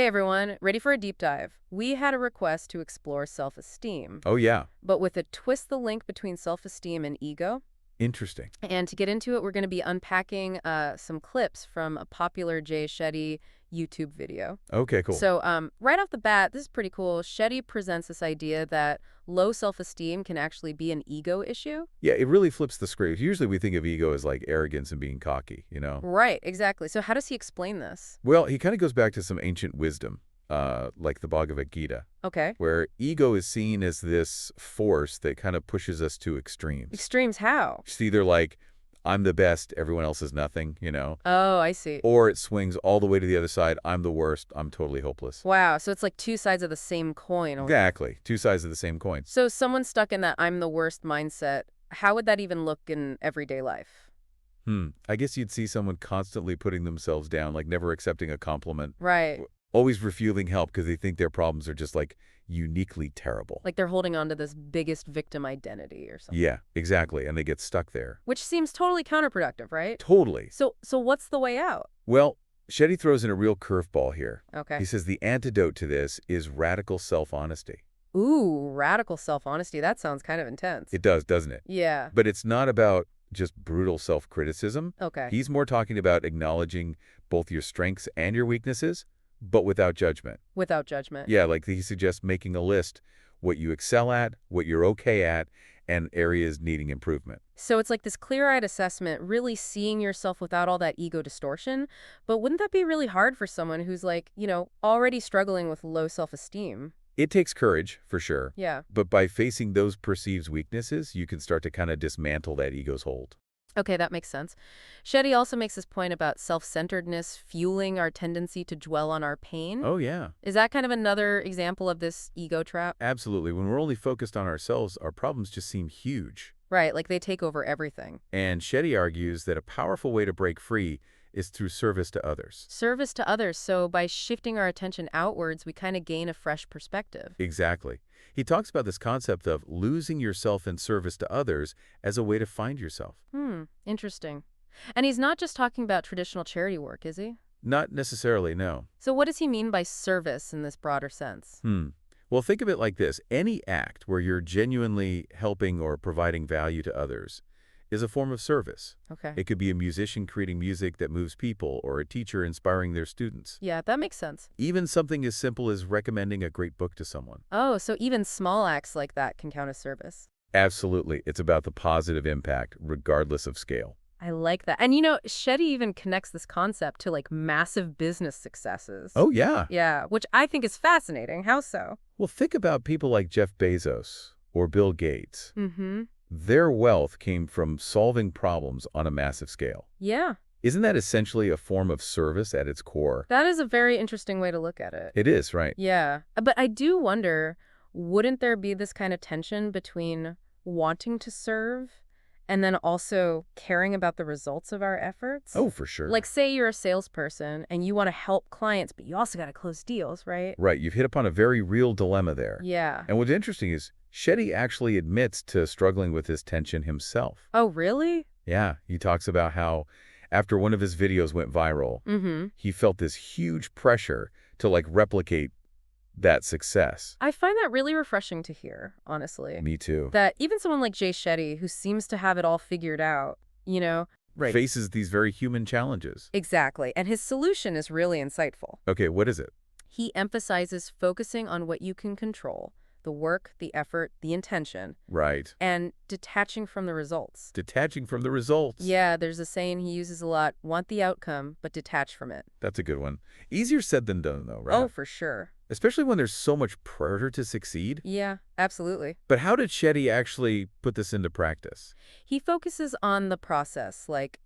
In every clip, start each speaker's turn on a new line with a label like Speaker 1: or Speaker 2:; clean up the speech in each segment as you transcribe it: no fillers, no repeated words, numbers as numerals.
Speaker 1: Hey everyone, ready for a deep dive? We had a request to explore self-esteem,
Speaker 2: Oh, yeah.
Speaker 1: but with a twist the link between self-esteem and ego.
Speaker 2: Interesting.
Speaker 1: And to get into it, we're going to be unpacking some clips from a popular Shetty YouTube video.
Speaker 2: Okay, cool.
Speaker 1: So right off the bat, this is pretty cool. Shetty presents this idea that low self-esteem can actually be an ego issue.
Speaker 2: Yeah, it really flips the script. Usually we think of ego as like arrogance and being cocky, you know?
Speaker 1: Right, exactly. So how does he explain this?
Speaker 2: Well, he kind of goes back to some ancient wisdom, like the Bhagavad Gita,
Speaker 1: Okay.
Speaker 2: where ego is seen as this force that kind of pushes us to extremes.
Speaker 1: Extremes how?
Speaker 2: It's either like, I'm the best, everyone else is nothing, you know?
Speaker 1: Oh, I see.
Speaker 2: Or it swings all the way to the other side, I'm the worst, I'm totally hopeless.
Speaker 1: Wow, so it's like two sides of the same coin.
Speaker 2: Exactly. Two sides of the same coin.
Speaker 1: So someone stuck in that I'm the worst mindset, how would that even look in everyday life?
Speaker 2: I guess you'd see someone constantly putting themselves down, like never accepting a compliment.
Speaker 1: Right.
Speaker 2: Always refusing help because they think their problems are just like uniquely terrible.
Speaker 1: Like they're holding on to this biggest victim identity or something.
Speaker 2: Yeah, exactly. And they get stuck there.
Speaker 1: Which seems totally counterproductive, right?
Speaker 2: Totally.
Speaker 1: So what's the way out?
Speaker 2: Well, Shetty throws in a real curveball here.
Speaker 1: Okay.
Speaker 2: He says the antidote to this is radical self-honesty.
Speaker 1: Ooh, radical self-honesty. That sounds kind of intense.
Speaker 2: It does, doesn't it?
Speaker 1: Yeah.
Speaker 2: But it's not about just brutal self-criticism.
Speaker 1: Okay.
Speaker 2: He's more talking about acknowledging both your strengths and your weaknesses, but without judgment.
Speaker 1: Without judgment.
Speaker 2: Yeah, like he suggests making a list, what you excel at, what you're okay at, and areas needing improvement.
Speaker 1: So it's like this clear-eyed assessment, really seeing yourself without all that ego distortion. But wouldn't that be really hard for someone who's like, already struggling with low self-esteem?
Speaker 2: It takes courage, for sure.
Speaker 1: Yeah.
Speaker 2: But by facing those perceived weaknesses, you can start to kind of dismantle that ego's hold.
Speaker 1: Okay, that makes sense. Shetty also makes this point about self-centeredness fueling our tendency to dwell on our pain.
Speaker 2: Oh, yeah.
Speaker 1: Is that kind of another example of this ego trap?
Speaker 2: Absolutely. When we're only focused on ourselves, our problems just seem huge.
Speaker 1: Right, like they take over everything.
Speaker 2: And Shetty argues that a powerful way to break free is through service to others.
Speaker 1: Service to others, so by shifting our attention outwards, we kind of gain a fresh perspective.
Speaker 2: Exactly. He talks about this concept of losing yourself in service to others as a way to find yourself.
Speaker 1: Interesting. And he's not just talking about traditional charity work, is he?
Speaker 2: Not necessarily, no.
Speaker 1: So what does he mean by service in this broader sense?
Speaker 2: Well, think of it like this. Any act where you're genuinely helping or providing value to others is a form of service.
Speaker 1: Okay.
Speaker 2: It could be a musician creating music that moves people or a teacher inspiring their students.
Speaker 1: Yeah, that makes sense.
Speaker 2: Even something as simple as recommending a great book to someone.
Speaker 1: Oh, so even small acts like that can count as service.
Speaker 2: Absolutely. It's about the positive impact, regardless of scale.
Speaker 1: I like that. And Shetty even connects this concept to like massive business successes.
Speaker 2: Oh, yeah.
Speaker 1: Yeah, which I think is fascinating. How so?
Speaker 2: Well, think about people like Jeff Bezos or Bill Gates.
Speaker 1: Mm-hmm.
Speaker 2: Their wealth came from solving problems on a massive scale.
Speaker 1: Yeah.
Speaker 2: Isn't that essentially a form of service at its core?
Speaker 1: That is a very interesting way to look at it.
Speaker 2: It is, right?
Speaker 1: Yeah. But I do wonder, wouldn't there be this kind of tension between wanting to serve and then also caring about the results of our efforts?
Speaker 2: Oh, for sure.
Speaker 1: Like, say you're a salesperson and you want to help clients, but you also got to close deals, right?
Speaker 2: Right. You've hit upon a very real dilemma there.
Speaker 1: Yeah.
Speaker 2: And what's interesting is Shetty actually admits to struggling with this tension himself.
Speaker 1: Oh, really?
Speaker 2: Yeah. He talks about how after one of his videos went viral, he felt this huge pressure to like replicate that success.
Speaker 1: I find that really refreshing to hear, honestly.
Speaker 2: Me too.
Speaker 1: That even someone like Shetty, who seems to have it all figured out, Right.
Speaker 2: Faces these very human challenges.
Speaker 1: Exactly. And his solution is really insightful.
Speaker 2: Okay, what is it?
Speaker 1: He emphasizes focusing on what you can control, the work, the effort, the intention,
Speaker 2: Right.
Speaker 1: and detaching from the results.
Speaker 2: Detaching from the results.
Speaker 1: Yeah, there's a saying he uses a lot, want the outcome, but detach from it.
Speaker 2: That's a good one. Easier said than done, though, right?
Speaker 1: Oh, for sure.
Speaker 2: Especially when there's so much pressure to succeed.
Speaker 1: Yeah, absolutely.
Speaker 2: But how did Shetty actually put this into practice?
Speaker 1: He focuses on the process, like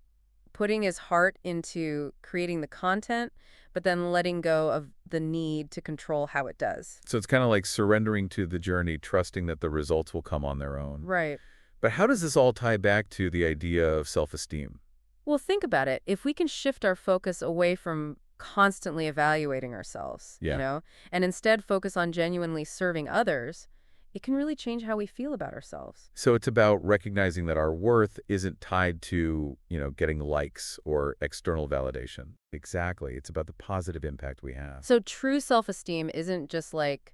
Speaker 1: putting his heart into creating the content, but then letting go of the need to control how it does.
Speaker 2: So it's kind of like surrendering to the journey, trusting that the results will come on their own.
Speaker 1: Right.
Speaker 2: But how does this all tie back to the idea of self-esteem?
Speaker 1: Well, think about it. If we can shift our focus away from constantly evaluating ourselves,
Speaker 2: Yeah.
Speaker 1: and instead focus on genuinely serving others, it can really change how we feel about ourselves.
Speaker 2: So it's about recognizing that our worth isn't tied to, getting likes or external validation. Exactly. It's about the positive impact we have.
Speaker 1: So true self-esteem isn't just like,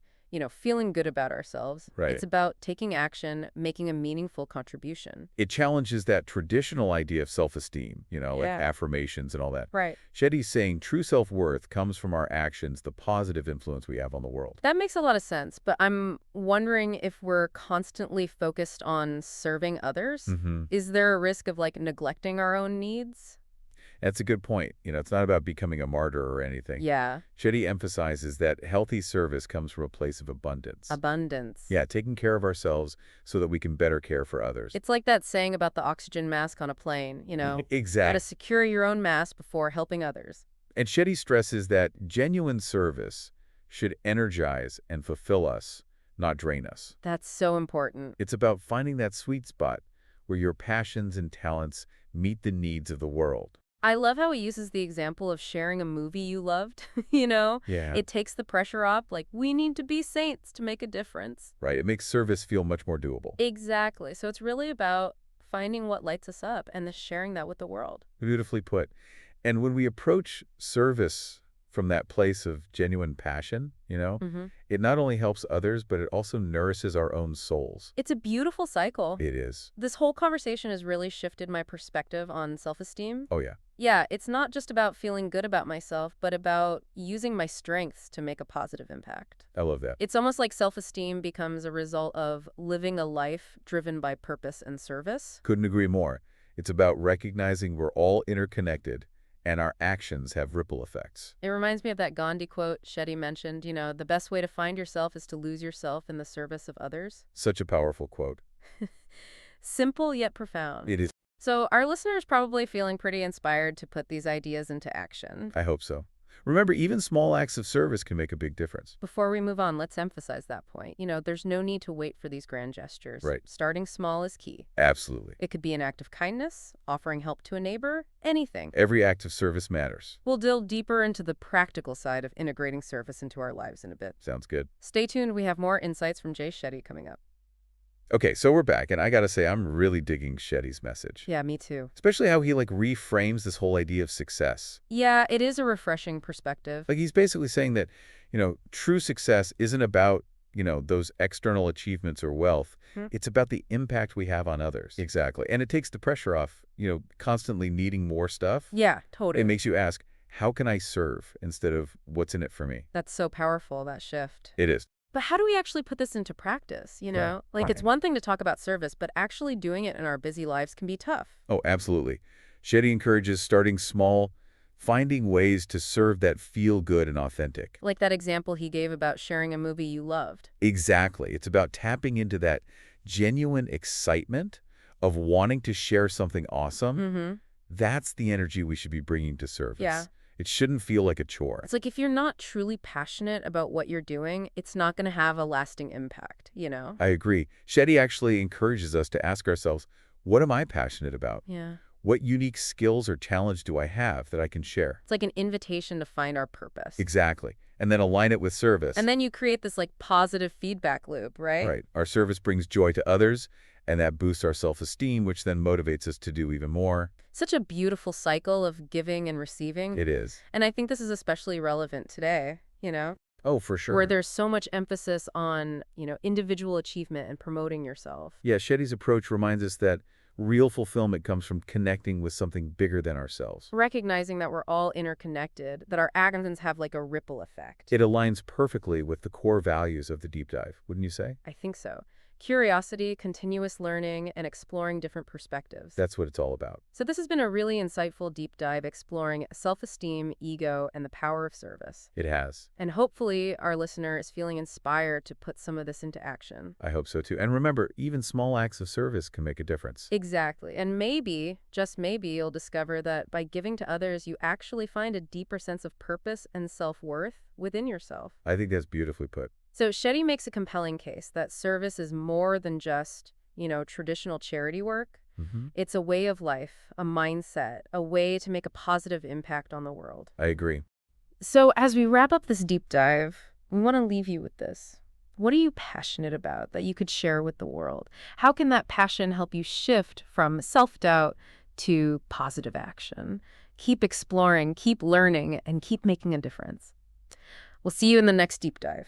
Speaker 1: feeling good about ourselves.
Speaker 2: Right.
Speaker 1: It's about taking action, making a meaningful contribution.
Speaker 2: It challenges that traditional idea of self-esteem, like
Speaker 1: Yeah.
Speaker 2: affirmations and all that.
Speaker 1: Right.
Speaker 2: Shetty's saying true self-worth comes from our actions, the positive influence we have on the world.
Speaker 1: That makes a lot of sense, but I'm wondering if we're constantly focused on serving others.
Speaker 2: Hmm.
Speaker 1: Is there a risk of like neglecting our own needs?
Speaker 2: That's a good point. It's not about becoming a martyr or anything.
Speaker 1: Yeah,
Speaker 2: Shetty emphasizes that healthy service comes from a place of abundance.
Speaker 1: abundance.
Speaker 2: Yeah, taking care of ourselves so that we can better care for others.
Speaker 1: It's like that saying about the oxygen mask on a plane, got to
Speaker 2: Exactly.
Speaker 1: secure your own mask before helping others.
Speaker 2: And Shetty stresses that genuine service should energize and fulfill us, not drain us.
Speaker 1: That's so important.
Speaker 2: It's about finding that sweet spot where your passions and talents meet the needs of the world.
Speaker 1: I love how he uses the example of sharing a movie you loved, you know?
Speaker 2: Yeah.
Speaker 1: It takes the pressure off, like, we need to be saints to make a difference.
Speaker 2: Right. It makes service feel much more doable.
Speaker 1: Exactly. So it's really about finding what lights us up and then sharing that with the world.
Speaker 2: Beautifully put. And when we approach service from that place of genuine passion,
Speaker 1: Hmm.
Speaker 2: it not only helps others, but it also nourishes our own souls.
Speaker 1: It's a beautiful cycle.
Speaker 2: It is.
Speaker 1: This whole conversation has really shifted my perspective on self-esteem.
Speaker 2: Oh, yeah.
Speaker 1: Yeah, it's not just about feeling good about myself, but about using my strengths to make a positive impact.
Speaker 2: I love that.
Speaker 1: It's almost like self-esteem becomes a result of living a life driven by purpose and service.
Speaker 2: Couldn't agree more. It's about recognizing we're all interconnected and our actions have ripple effects.
Speaker 1: It reminds me of that Gandhi quote Shetty mentioned, the best way to find yourself is to lose yourself in the service of others.
Speaker 2: Such a powerful quote.
Speaker 1: Simple yet profound.
Speaker 2: It is.
Speaker 1: So our listeners probably feeling pretty inspired to put these ideas into action.
Speaker 2: I hope so. Remember, even small acts of service can make a big difference.
Speaker 1: Before we move on, let's emphasize that point. There's no need to wait for these grand gestures.
Speaker 2: Right.
Speaker 1: Starting small is key.
Speaker 2: Absolutely.
Speaker 1: It could be an act of kindness, offering help to a neighbor, anything.
Speaker 2: Every act of service matters.
Speaker 1: We'll delve deeper into the practical side of integrating service into our lives in a bit.
Speaker 2: Sounds good.
Speaker 1: Stay tuned. We have more insights from Jay Shetty coming up.
Speaker 2: Okay, so we're back, and I gotta say, I'm really digging Shetty's message.
Speaker 1: Yeah, me too.
Speaker 2: Especially how he, reframes this whole idea of success.
Speaker 1: Yeah, it is a refreshing perspective.
Speaker 2: He's basically saying that, true success isn't about, those external achievements or wealth.
Speaker 1: Hmm.
Speaker 2: It's about the impact we have on others. Exactly. And it takes the pressure off, constantly needing more stuff.
Speaker 1: Yeah,
Speaker 2: It
Speaker 1: totally.
Speaker 2: makes you ask, how can I serve instead of what's in it for me?
Speaker 1: That's so powerful, that shift.
Speaker 2: It is.
Speaker 1: But how do we actually put this into practice,
Speaker 2: Right.
Speaker 1: It's one thing to talk about service, but actually doing it in our busy lives can be tough.
Speaker 2: Oh, absolutely. Shetty encourages starting small, finding ways to serve that feel good and authentic.
Speaker 1: Like that example he gave about sharing a movie you loved.
Speaker 2: Exactly. It's about tapping into that genuine excitement of wanting to share something awesome.
Speaker 1: Mm-hmm.
Speaker 2: That's the energy we should be bringing to service.
Speaker 1: Yeah.
Speaker 2: It shouldn't feel like a chore.
Speaker 1: It's like if you're not truly passionate about what you're doing, it's not going to have a lasting impact.
Speaker 2: I agree. Shetty actually encourages us to ask ourselves, what am I passionate about?
Speaker 1: Yeah.
Speaker 2: What unique skills or talents do I have that I can share?
Speaker 1: It's like an invitation to find our purpose.
Speaker 2: Exactly. And then align it with service.
Speaker 1: And then you create this positive feedback loop, right?
Speaker 2: Right. Our service brings joy to others, and that boosts our self-esteem, which then motivates us to do even more.
Speaker 1: Such a beautiful cycle of giving and receiving.
Speaker 2: It is.
Speaker 1: And I think this is especially relevant today,
Speaker 2: Oh, for sure.
Speaker 1: where there's so much emphasis on, individual achievement and promoting yourself.
Speaker 2: Yeah, Shetty's approach reminds us that real fulfillment comes from connecting with something bigger than ourselves.
Speaker 1: Recognizing that we're all interconnected, that our actions have like a ripple effect.
Speaker 2: It aligns perfectly with the core values of the deep dive, wouldn't you say?
Speaker 1: I think so. Curiosity, continuous learning, and exploring different perspectives.
Speaker 2: That's what it's all about.
Speaker 1: So this has been a really insightful deep dive exploring self-esteem, ego, and the power of service.
Speaker 2: It has.
Speaker 1: And hopefully our listener is feeling inspired to put some of this into action.
Speaker 2: I hope so too. And remember, even small acts of service can make a difference.
Speaker 1: Exactly. And maybe, just maybe, you'll discover that by giving to others, you actually find a deeper sense of purpose and self-worth within yourself.
Speaker 2: I think that's beautifully put.
Speaker 1: So Shetty makes a compelling case that service is more than just, traditional charity work.
Speaker 2: Mm-hmm.
Speaker 1: It's a way of life, a mindset, a way to make a positive impact on the world.
Speaker 2: I agree.
Speaker 1: So as we wrap up this deep dive, we want to leave you with this. What are you passionate about that you could share with the world? How can that passion help you shift from self-doubt to positive action? Keep exploring, keep learning, and keep making a difference. We'll see you in the next deep dive.